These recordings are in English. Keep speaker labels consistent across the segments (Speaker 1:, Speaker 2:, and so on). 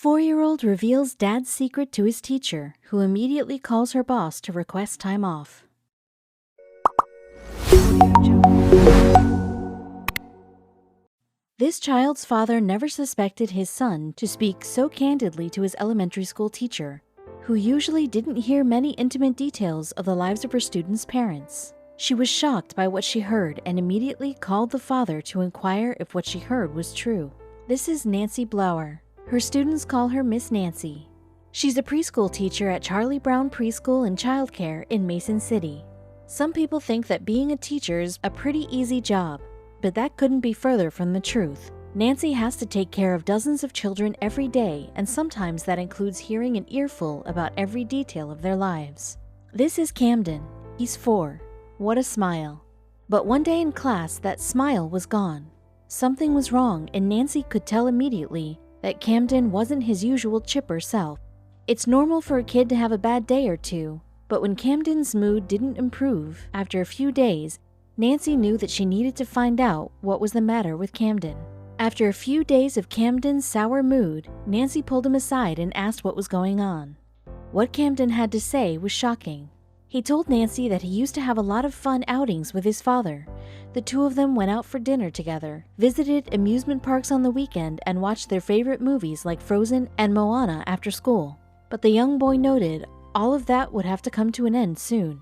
Speaker 1: 4-year-old reveals dad's secret to his teacher, who immediately calls her boss to request time off. This child's father never suspected his son to speak so candidly to his elementary school teacher, who usually didn't hear many intimate details of the lives of her students' parents. She was shocked by what she heard and immediately called the father to inquire if what she heard was true. This is Nancy Blower. Her students call her Miss Nancy. She's a preschool teacher at Charlie Brown Preschool and Childcare in Mason City. Some people think that being a teacher is a pretty easy job, but that couldn't be further from the truth. Nancy has to take care of dozens of children every day, and sometimes that includes hearing an earful about every detail of their lives. This is Camden. He's 4. What a smile. But one day in class, that smile was gone. Something was wrong, and Nancy could tell immediately that Camden wasn't his usual chipper self. It's normal for a kid to have a bad day or two, but when Camden's mood didn't improve after a few days, Nancy knew that she needed to find out what was the matter with Camden. After a few days of Camden's sour mood, Nancy pulled him aside and asked what was going on. What Camden had to say was shocking. He told Nancy that he used to have a lot of fun outings with his father. The two of them went out for dinner together, visited amusement parks on the weekend, and watched their favorite movies like Frozen and Moana after school. But the young boy noted all of that would have to come to an end soon.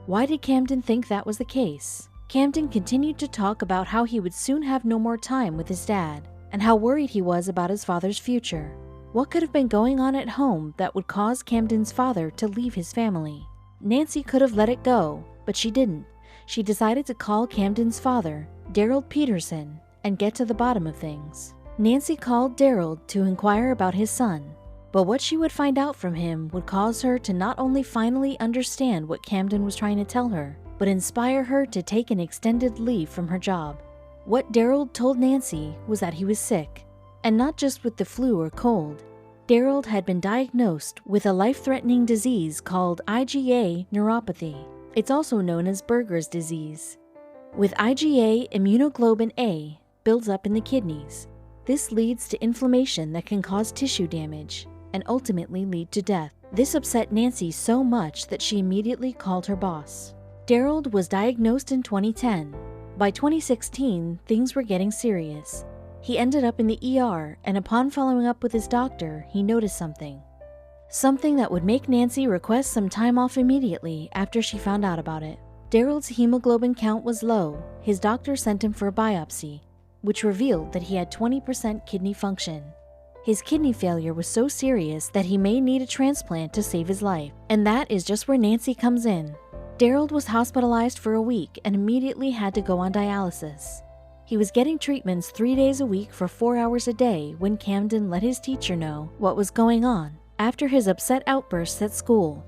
Speaker 1: Why did Camden think that was the case? Camden continued to talk about how he would soon have no more time with his dad, and how worried he was about his father's future. What could have been going on at home that would cause Camden's father to leave his family? Nancy could have let it go, but she didn't. She decided to call Camden's father, Daryl Peterson, and get to the bottom of things. Nancy called Daryl to inquire about his son, but what she would find out from him would cause her to not only finally understand what Camden was trying to tell her, but inspire her to take an extended leave from her job. What Daryl told Nancy was that he was sick, and not just with the flu or cold. Daryl had been diagnosed with a life-threatening disease called IgA neuropathy. It's also known as Berger's disease. With IgA, immunoglobulin A builds up in the kidneys. This leads to inflammation that can cause tissue damage and ultimately lead to death. This upset Nancy so much that she immediately called her boss. Daryl was diagnosed in 2010. By 2016, things were getting serious. He ended up in the ER, and upon following up with his doctor, he noticed something. Something that would make Nancy request some time off immediately after she found out about it. Daryl's hemoglobin count was low. His doctor sent him for a biopsy, which revealed that he had 20% kidney function. His kidney failure was so serious that he may need a transplant to save his life, and that is just where Nancy comes in. Daryl was hospitalized for a week and immediately had to go on dialysis. He was getting treatments 3 days a week for 4 hours a day when Camden let his teacher know what was going on after his upset outbursts at school.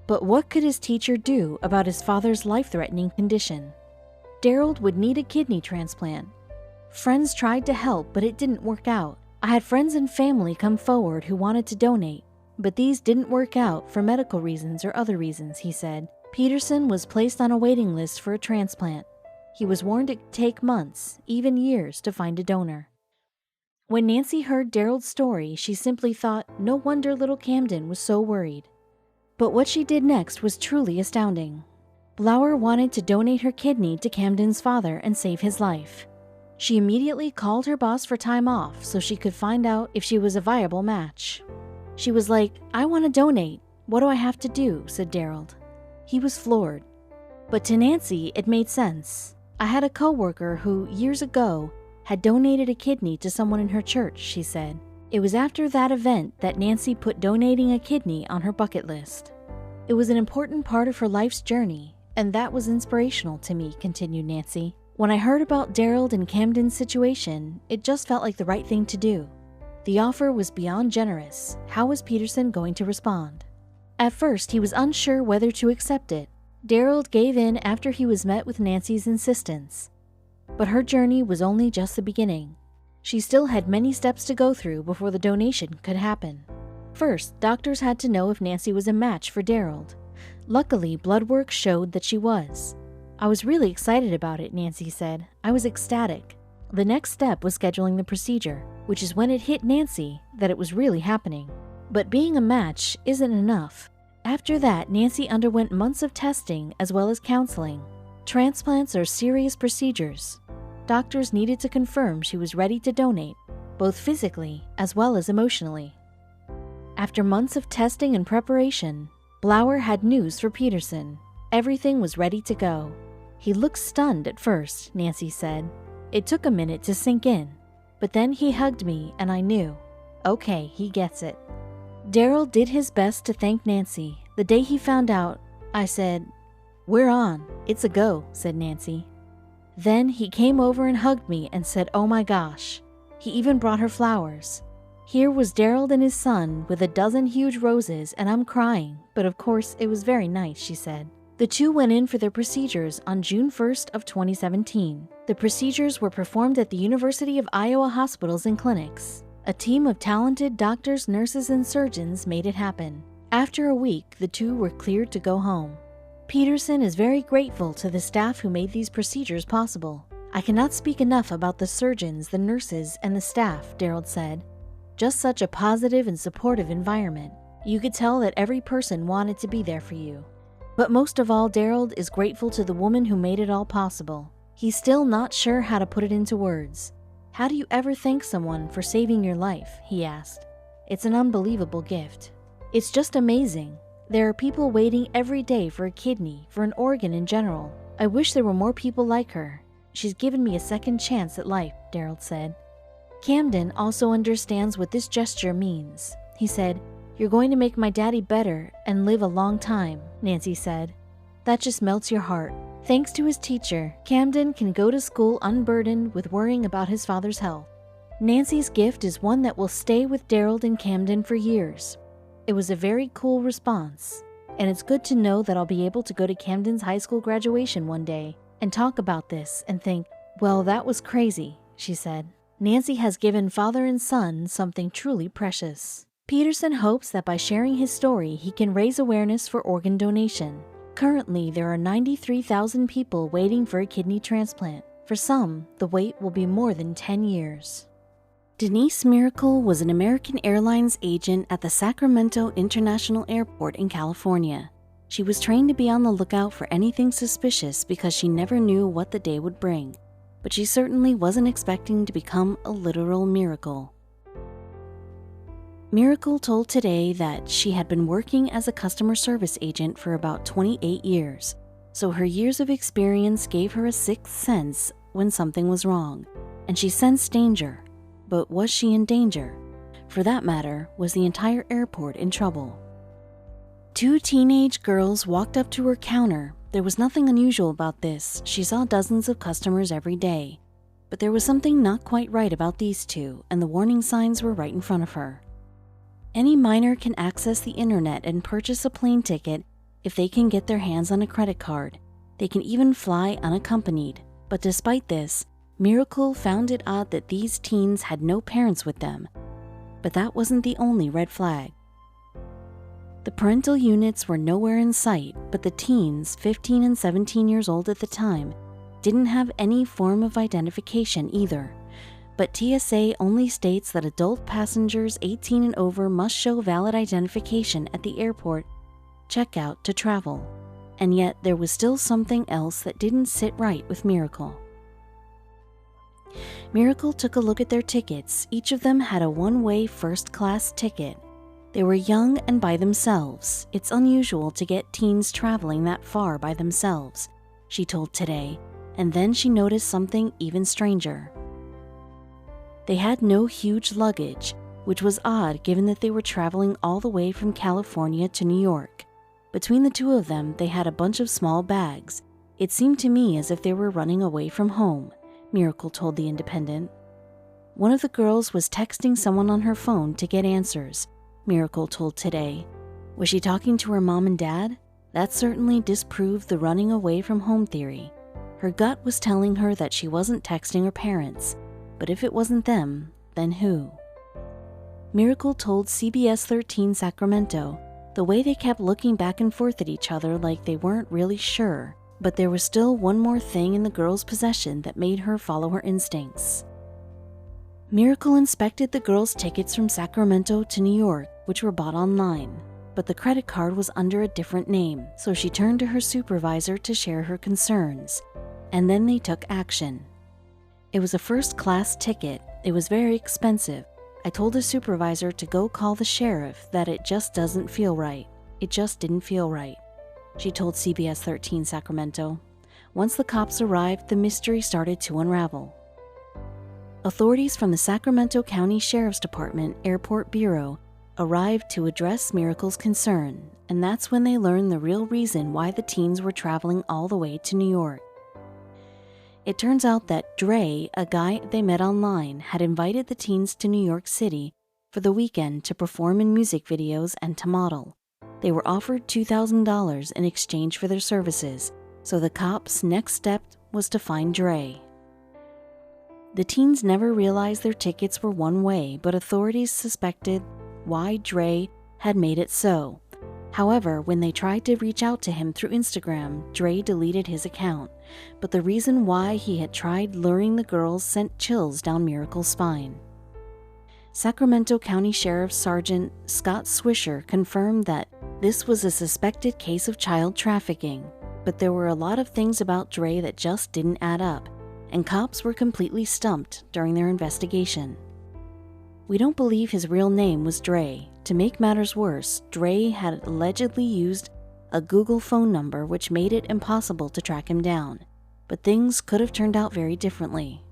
Speaker 1: But what could his teacher do about his father's life-threatening condition? Daryl would need a kidney transplant. Friends tried to help, but it didn't work out. I had friends and family come forward who wanted to donate, but these didn't work out for medical reasons or other reasons, he said. Peterson was placed on a waiting list for a transplant. He was warned it could take months, even years, to find a donor. When Nancy heard Daryl's story, she simply thought, no wonder little Camden was so worried. But what she did next was truly astounding. Blower wanted to donate her kidney to Camden's father and save his life. She immediately called her boss for time off so she could find out if she was a viable match. She was like, I want to donate. What do I have to do? Said Daryl. He was floored. But to Nancy, it made sense. I had a coworker who, years ago, had donated a kidney to someone in her church, she said. It was after that event that Nancy put donating a kidney on her bucket list. It was an important part of her life's journey, and that was inspirational to me, continued Nancy. When I heard about Daryl and Camden's situation, it just felt like the right thing to do. The offer was beyond generous. How was Peterson going to respond? At first, he was unsure whether to accept it. Daryl gave in after he was met with Nancy's insistence. But her journey was only just the beginning. She still had many steps to go through before the donation could happen. First, doctors had to know if Nancy was a match for Daryl. Luckily, blood work showed that she was. I was really excited about it, Nancy said. I was ecstatic. The next step was scheduling the procedure. which is when it hit Nancy that it was really happening. But being a match isn't enough. After that, Nancy underwent months of testing as well as counseling. Transplants are serious procedures. Doctors needed to confirm she was ready to donate, both physically as well as emotionally. After months of testing and preparation, Blauer had news for Peterson. Everything was ready to go. He looked stunned at first, Nancy said. It took a minute to sink in, but then he hugged me and I knew, okay, he gets it. Daryl did his best to thank Nancy. The day he found out, I said, "We're on. It's a go," said Nancy. Then he came over and hugged me and said, "Oh my gosh." He even brought her flowers. Here was Daryl and his son with a dozen huge roses, and I'm crying, but of course it was very nice, she said. The two went in for their procedures on June 1st of 2017. The procedures were performed at the University of Iowa hospitals and clinics. A team of talented doctors, nurses, and surgeons made it happen. After a week, the two were cleared to go home. Peterson is very grateful to the staff who made these procedures possible. I cannot speak enough about the surgeons, the nurses, and the staff, Daryl said. Just such a positive and supportive environment. You could tell that every person wanted to be there for you. But most of all, Daryl is grateful to the woman who made it all possible. He's still not sure how to put it into words. How do you ever thank someone for saving your life? He asked. It's an unbelievable gift. It's just amazing. There are people waiting every day for a kidney, for an organ in general. I wish there were more people like her. She's given me a second chance at life, Daryl said. Camden also understands what this gesture means. He said, "You're going to make my daddy better and live a long time," Nancy said. That just melts your heart. Thanks to his teacher, Camden can go to school unburdened with worrying about his father's health. Nancy's gift is one that will stay with Daryl and Camden for years. It was a very cool response, and it's good to know that I'll be able to go to Camden's high school graduation one day and talk about this and think, well, that was crazy, she said. Nancy has given father and son something truly precious. Peterson hopes that by sharing his story, he can raise awareness for organ donation. Currently, there are 93,000 people waiting for a kidney transplant. For some, the wait will be more than 10 years. Denise Miracle was an American Airlines agent at the Sacramento International Airport in California. She was trained to be on the lookout for anything suspicious because she never knew what the day would bring. But she certainly wasn't expecting to become a literal miracle. Miracle told Today that she had been working as a customer service agent for about 28 years, so her years of experience gave her a sixth sense when something was wrong, and she sensed danger. But was she in danger? For that matter, was the entire airport in trouble? Two teenage girls walked up to her counter. There was nothing unusual about this. She saw dozens of customers every day. But there was something not quite right about these two, and the warning signs were right in front of her. Any minor can access the internet and purchase a plane ticket if they can get their hands on a credit card. They can even fly unaccompanied. But despite this, Miracle found it odd that these teens had no parents with them. But that wasn't the only red flag. The parental units were nowhere in sight, but the teens, 15 and 17 years old at the time, didn't have any form of identification either. But TSA only states that adult passengers 18 and over must show valid identification at the airport checkout to travel. And yet there was still something else that didn't sit right with Miracle. Miracle took a look at their tickets. Each of them had a one-way first-class ticket. They were young and by themselves. It's unusual to get teens traveling that far by themselves, she told Today, and then she noticed something even stranger. They had no huge luggage, which was odd given that they were traveling all the way from California to New York. Between the two of them, they had a bunch of small bags. It seemed to me as if they were running away from home, Miracle told The Independent. One of the girls was texting someone on her phone to get answers, Miracle told Today. Was she talking to her mom and dad? That certainly disproved the running away from home theory. Her gut was telling her that she wasn't texting her parents. But if it wasn't them, then who? Miracle told CBS 13 Sacramento the way they kept looking back and forth at each other like they weren't really sure, but there was still one more thing in the girl's possession that made her follow her instincts. Miracle inspected the girls' tickets from Sacramento to New York, which were bought online, but the credit card was under a different name, so she turned to her supervisor to share her concerns, and then they took action. It was a first-class ticket. It was very expensive. I told the supervisor to go call the sheriff that it just doesn't feel right. It just didn't feel right, she told CBS 13 Sacramento. Once the cops arrived, the mystery started to unravel. Authorities from the Sacramento County Sheriff's Department Airport Bureau arrived to address Miracle's concern, and that's when they learned the real reason why the teens were traveling all the way to New York. It turns out that Dre, a guy they met online, had invited the teens to New York City for the weekend to perform in music videos and to model. They were offered $2,000 in exchange for their services, so the cops' next step was to find Dre. The teens never realized their tickets were one way, but authorities suspected why Dre had made it so. However, when they tried to reach out to him through Instagram, Dre deleted his account, but the reason why he had tried luring the girls sent chills down Miracle's spine. Sacramento County Sheriff Sergeant Scott Swisher confirmed that this was a suspected case of child trafficking, but there were a lot of things about Dre that just didn't add up, and cops were completely stumped during their investigation. We don't believe his real name was Dre. To make matters worse, Dre had allegedly used a Google phone number which made it impossible to track him down, but things could have turned out very differently.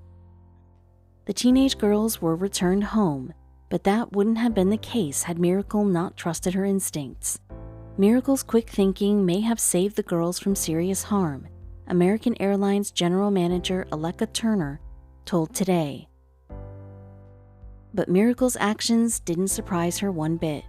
Speaker 1: The teenage girls were returned home, but that wouldn't have been the case had Miracle not trusted her instincts. Miracle's quick thinking may have saved the girls from serious harm, American Airlines General Manager Aleka Turner told Today. But Miracle's actions didn't surprise her one bit.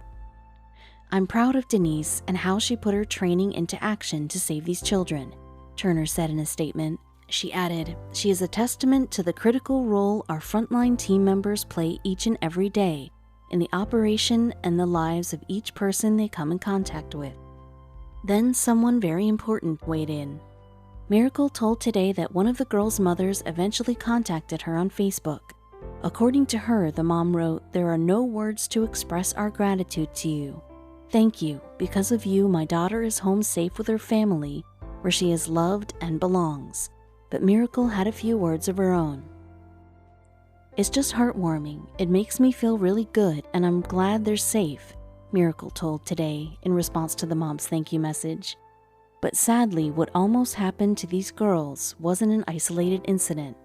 Speaker 1: "I'm proud of Denise and how she put her training into action to save these children," Turner said in a statement. She added, "She is a testament to the critical role our frontline team members play each and every day in the operation and the lives of each person they come in contact with." Then someone very important weighed in. Miracle told Today that one of the girls' mothers eventually contacted her on Facebook. According to her, the mom wrote, "There are no words to express our gratitude to you. Thank you. Because of you, my daughter is home safe with her family, where she is loved and belongs." But Miracle had a few words of her own. "It's just heartwarming. It makes me feel really good, and I'm glad they're safe," Miracle told Today in response to the mom's thank you message. But sadly, what almost happened to these girls wasn't an isolated incident.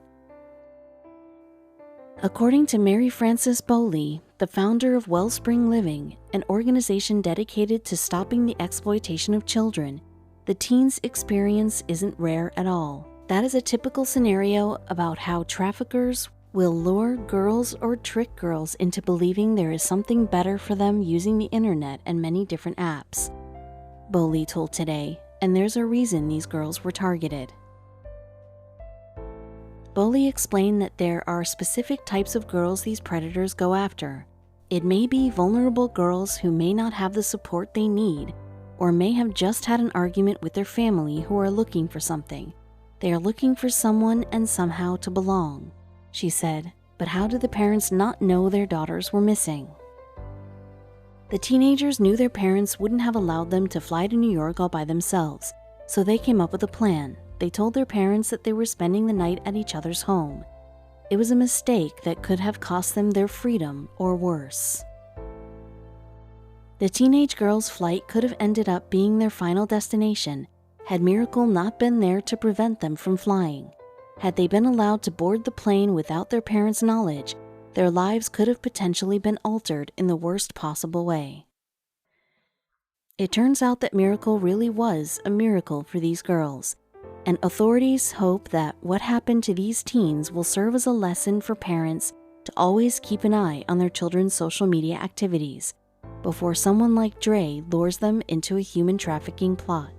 Speaker 1: According to Mary Frances Bowley, the founder of Wellspring Living, an organization dedicated to stopping the exploitation of children, the teens' experience isn't rare at all. That is a typical scenario about how traffickers will lure girls or trick girls into believing there is something better for them using the internet and many different apps, Bowley told Today, and there's a reason these girls were targeted. Bowley explained that there are specific types of girls these predators go after. It may be vulnerable girls who may not have the support they need, or may have just had an argument with their family who are looking for something. They are looking for someone and somehow to belong, she said, but how did the parents not know their daughters were missing? The teenagers knew their parents wouldn't have allowed them to fly to New York all by themselves, so they came up with a plan. They told their parents that they were spending the night at each other's home. It was a mistake that could have cost them their freedom or worse. The teenage girls' flight could have ended up being their final destination had Miracle not been there to prevent them from flying. Had they been allowed to board the plane without their parents' knowledge, their lives could have potentially been altered in the worst possible way. It turns out that Miracle really was a miracle for these girls, and authorities hope that what happened to these teens will serve as a lesson for parents to always keep an eye on their children's social media activities before someone like Dre lures them into a human trafficking plot.